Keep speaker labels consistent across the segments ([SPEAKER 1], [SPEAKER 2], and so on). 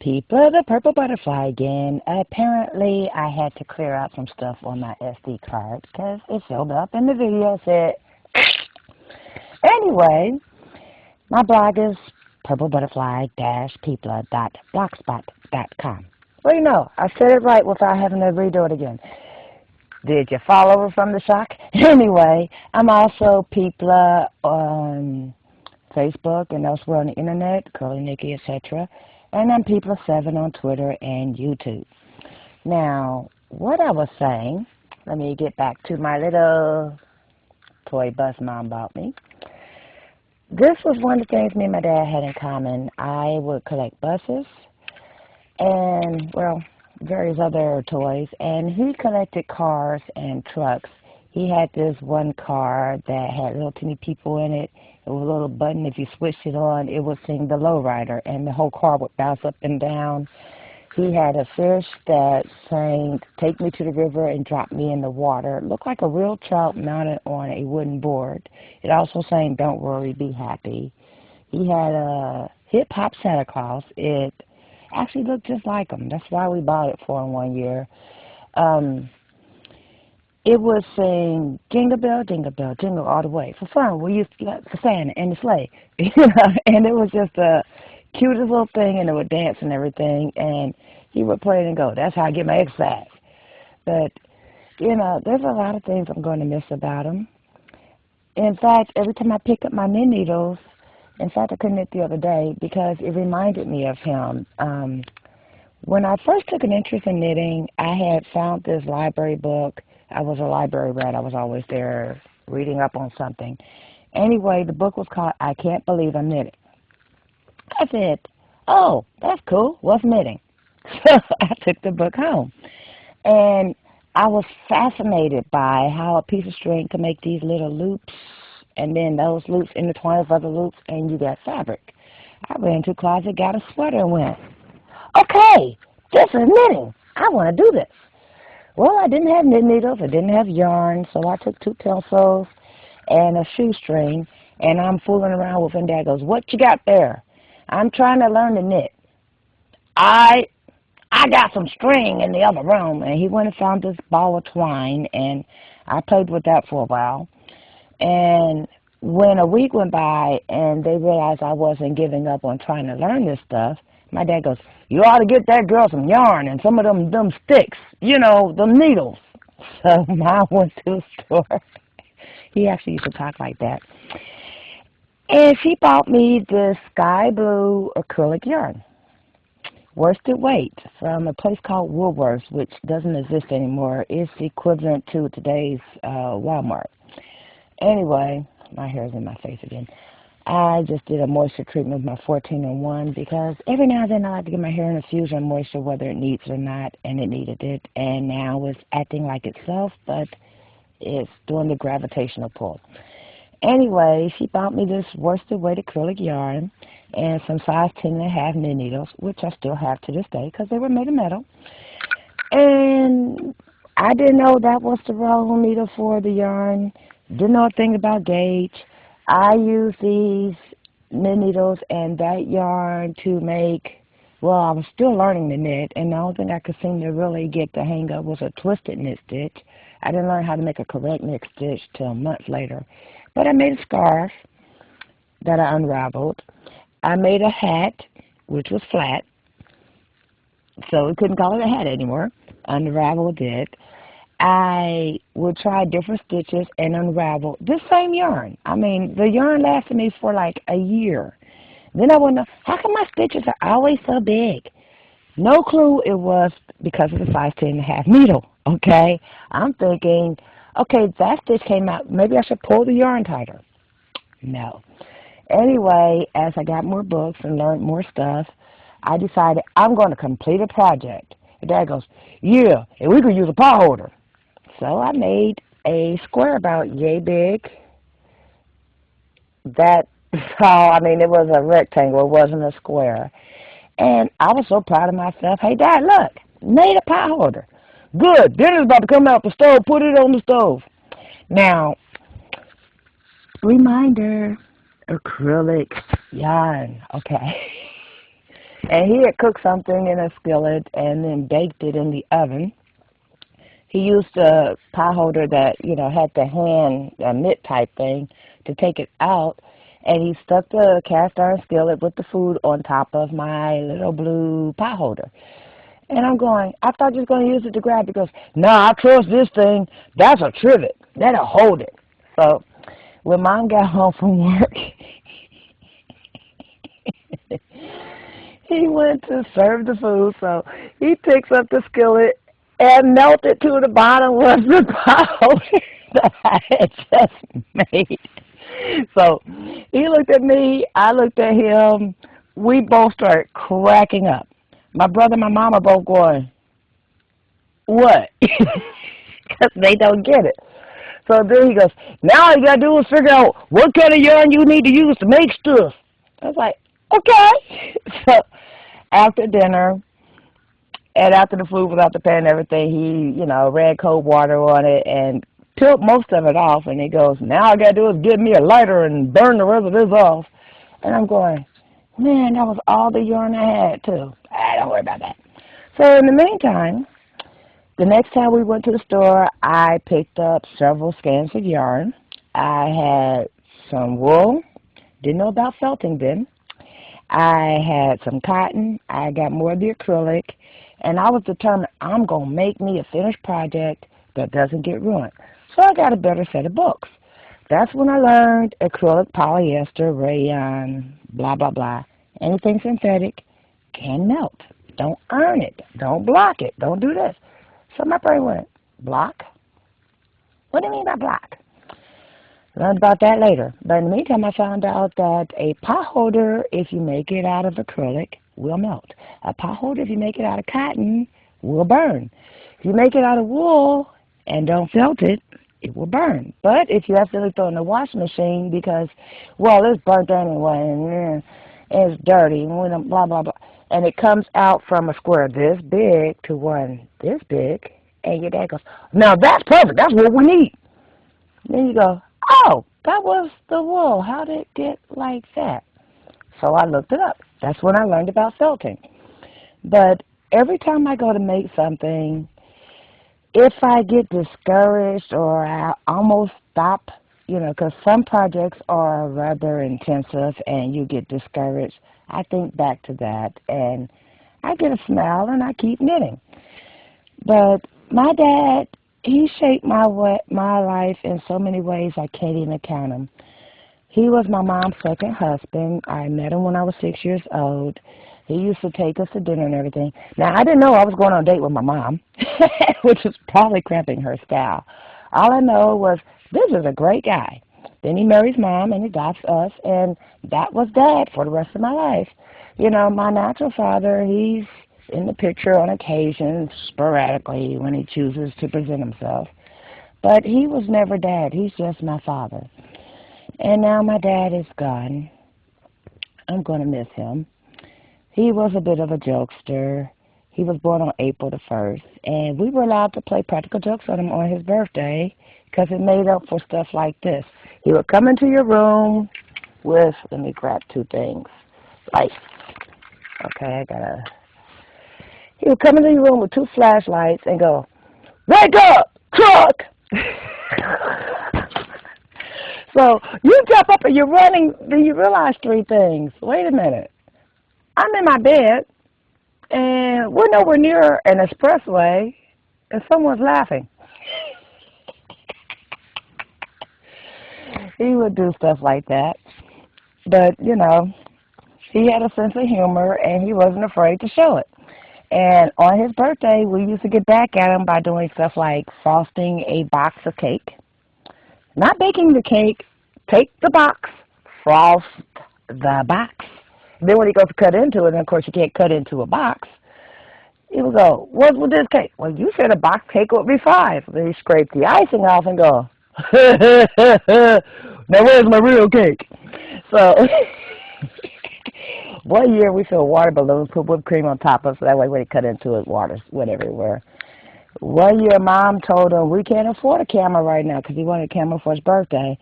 [SPEAKER 1] People, the purple butterfly again. Apparently, I had to clear out some stuff on my SD card because it filled up and the video said. Anyway, my blog is purplebutterfly-people.blogspot.com. Well, you know, I said it right without having to redo it again. Did you fall over from the shock? Anyway, I'm also People on Facebook and elsewhere on the internet, Curly Nikki, etc. And I'm People7 on Twitter and YouTube. Now, what I was saying, let me get back to my little toy bus mom bought me. This was one of the things me and my dad had in common. I would collect buses and, well, various other toys, and he collected cars and trucks. He had this one car that had little teeny people in it. It was a little button. If you switched it on, it would sing the lowrider, and the whole car would bounce up and down. He had a fish that sang, "Take me to the river and drop me in the water." It looked like a real trout mounted on a wooden board. It also sang, "Don't worry, be happy." He had a hip-hop Santa Claus. It actually looked just like him. That's why we bought it for him one year. It would sing, "Jingle bell, jingle all the way." For fun, we used to for Santa and the sleigh. And it was just the cutest little thing, and it would dance and everything, and he would play it and go. That's how I get my exercise. But, you know, there's a lot of things I'm going to miss about him. In fact, every time I pick up my knit needles, in fact, I couldn't knit the other day because it reminded me of him. When I first took an interest in knitting, I had found this library book. I was a library rat. I was always there reading up on something. Anyway, the book was called "I Can't Believe I'm Knitting." I said, "Oh, that's cool. What's knitting?" So I took the book home. And I was fascinated by how a piece of string can make these little loops, and then those loops intertwine with other loops, and you got fabric. I ran to the closet, got a sweater, and went, "Okay, this is knitting. I want to do this." Well, I didn't have knit needles. I didn't have yarn, so I took 2 pencils and a shoestring, and I'm fooling around with it, and Dad goes, "What you got there?" "I'm trying to learn to knit." I got some string in the other room, and he went and found this ball of twine, and I played with that for a while. And when a week went by and they realized I wasn't giving up on trying to learn this stuff, my dad goes, "You ought to get that girl some yarn and some of them sticks, you know, them needles." So Mom went to the store. He actually used to talk like that. And she bought me this sky blue acrylic yarn, worsted weight, from a place called Woolworths, which doesn't exist anymore. It's equivalent to today's Walmart. Anyway, my hair's in my face again. I just did a moisture treatment with my 14-in-1 because every now and then I like to give my hair an infusion of moisture, whether it needs it or not, and it needed it. And now it's acting like itself, but it's doing the gravitational pull. Anyway, she bought me this worsted weight acrylic yarn and some size 10.5 knit needles, which I still have to this day because they were made of metal. And I didn't know that was the wrong needle for the yarn. Didn't know a thing about gauge. I use these knit needles and that yarn to make, well, I was still learning to knit, and the only thing I could seem to really get the hang of was a twisted knit stitch. I didn't learn how to make a correct knit stitch till months later. But I made a scarf that I unraveled. I made a hat, which was flat, so we couldn't call it a hat anymore. Unraveled it. I would try different stitches and unravel this same yarn. I mean, the yarn lasted me for like a year. Then I wonder, how come my stitches are always so big? No clue. It was because of the size 10.5 needle, okay? I'm thinking, okay, that stitch came out. Maybe I should pull the yarn tighter. No. Anyway, as I got more books and learned more stuff, I decided I'm going to complete a project. And Dad goes, "Yeah, and we could use a pot holder." So I made a square about yay big. That, I mean, it was a rectangle. It wasn't a square. And I was so proud of myself. "Hey, Dad, look, made a pot holder." "Good. Dinner's about to come out the stove. Put it on the stove." Now, reminder, acrylic yarn, okay. And he had cooked something in a skillet and then baked it in the oven. He used a pie holder that, had the hand, a mitt type thing to take it out. And he stuck the cast iron skillet with the food on top of my little blue pie holder. And I'm going, I thought you was going to use it to grab it. He goes, no, I trust this thing. That's a trivet. That'll hold it. So when Mom got home from work, he went to serve the food. So he picks up the skillet and melted to the bottom was the pie holder that I had just made. So he looked at me, I looked at him. We both started cracking up. My brother and my mom are both going, what? Because they don't get it. So then he goes, now all you got to do is figure out what kind of yarn you need to use to make stuff. I was like, okay. So after dinner, and after the food was out the pan and everything, he, ran cold water on it and peeled most of it off. And he goes, now all I got to do is get me a lighter and burn the rest of this off. And I'm going, man, that was all the yarn I had, too. Don't worry about that. So in the meantime, the next time we went to the store, I picked up several skeins of yarn. I had some wool. Didn't know about felting then. I had some cotton. I got more of the acrylic. And I was determined I'm going to make me a finished project that doesn't get ruined. So I got a better set of books. That's when I learned acrylic, polyester, rayon, blah, blah, blah. Anything synthetic can melt. Don't earn it. Don't block it. Don't do this. So my brain went, block? What do you mean by block? Learned about that later. But in the meantime, I found out that a pot holder, if you make it out of acrylic, will melt. A pot holder, if you make it out of cotton, will burn. If you make it out of wool and don't felt it, it will burn. But if you accidentally throw it in the washing machine because, well, it's burnt anyway, and it's dirty, and blah, blah, blah, and it comes out from a square this big to one this big, and your dad goes, now that's perfect. That's what we need. Then you go, oh, that was the wool. How did it get like that? So I looked it up. That's when I learned about felting. But every time I go to make something, if I get discouraged or I almost stop, because some projects are rather intensive and you get discouraged, I think back to that and I get a smile and I keep knitting. But my dad, he shaped my life in so many ways I can't even count them. He was my mom's second husband. I met him when I was 6 years old. He used to take us to dinner and everything. Now, I didn't know I was going on a date with my mom, which was probably cramping her style. All I know was, this is a great guy. Then he marries Mom and adopts us, and that was Dad for the rest of my life. My natural father, he's in the picture on occasion, sporadically, when he chooses to present himself. But he was never Dad. He's just my father. And now my dad is gone. I'm going to miss him. He was a bit of a jokester. He was born on April the 1st, and we were allowed to play practical jokes on him on his birthday because it made up for stuff like this. He would come into your room with, let me grab two things. Lights. Okay, he would come into your room with two flashlights and go, wake up, truck! So you jump up and you're running, then you realize three things. Wait a minute. I'm in my bed, and we're nowhere near an expressway, and someone's laughing. He would do stuff like that. But, he had a sense of humor, and he wasn't afraid to show it. And on his birthday, we used to get back at him by doing stuff like frosting a box of cake. Not baking the cake, take the box, frost the box. Then when he goes to cut into it, and of course you can't cut into a box, he would go, what's with this cake? Well, you said a box cake would be 5. Then he scraped the icing off and go, now where's my real cake? So one year we filled water balloons, put whipped cream on top of it, so that way when he cut into it, water went everywhere. One year Mom told him, we can't afford a camera right now because he wanted a camera for his birthday.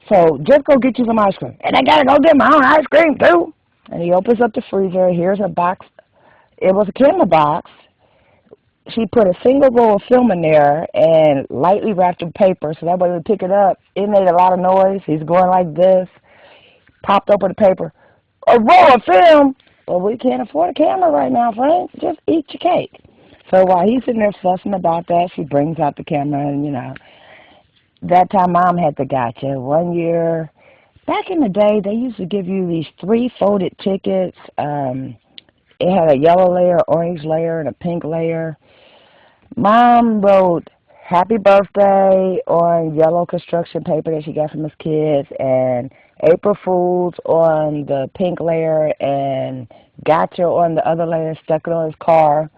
[SPEAKER 1] So just go get you some ice cream. And I got to go get my own ice cream too. And he opens up the freezer. Here's a box. It was a camera box. She put a single roll of film in there and lightly wrapped in paper so that way we would pick it up. It made a lot of noise. He's going like this. Popped open the paper. A roll of film? Well, we can't afford a camera right now, Frank. Just eat your cake. So while he's sitting there fussing about that, she brings out the camera and, that time Mom had the gotcha. One year, back in the day, they used to give you these 3 folded tickets. It had a yellow layer, orange layer, and a pink layer. Mom wrote happy birthday on yellow construction paper that she got from his kids, and April Fools on the pink layer, and gotcha on the other layer, stuck it on his car.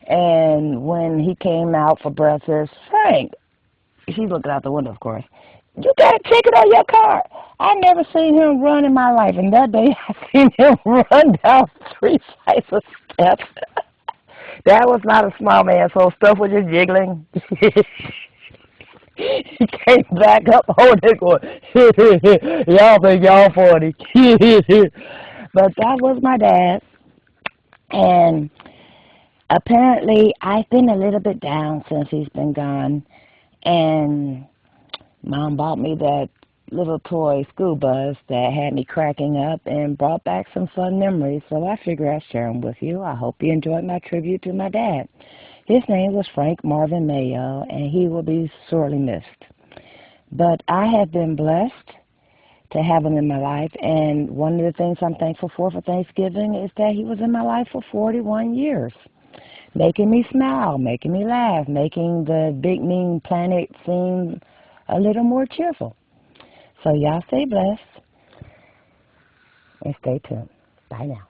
[SPEAKER 1] And when he came out for breakfast, Frank, she's looking out the window, of course, you got a ticket on your car. I never seen him run in my life, and that day I seen him run down 3 flights of steps. That was not a small man, so stuff was just jiggling. He came back up holding it going, y'all think y'all 40. But that was my dad. And apparently I've been a little bit down since he's been gone. And Mom bought me that little toy school bus that had me cracking up and brought back some fun memories, so I figure I'd share them with you. I hope you enjoyed my tribute to my dad. His name was Frank Marvin Mayo, and he will be sorely missed. But I have been blessed to have him in my life, and one of the things I'm thankful for Thanksgiving is that he was in my life for 41 years, making me smile, making me laugh, making the big mean planet seem a little more cheerful. So y'all stay blessed and stay tuned. Bye now.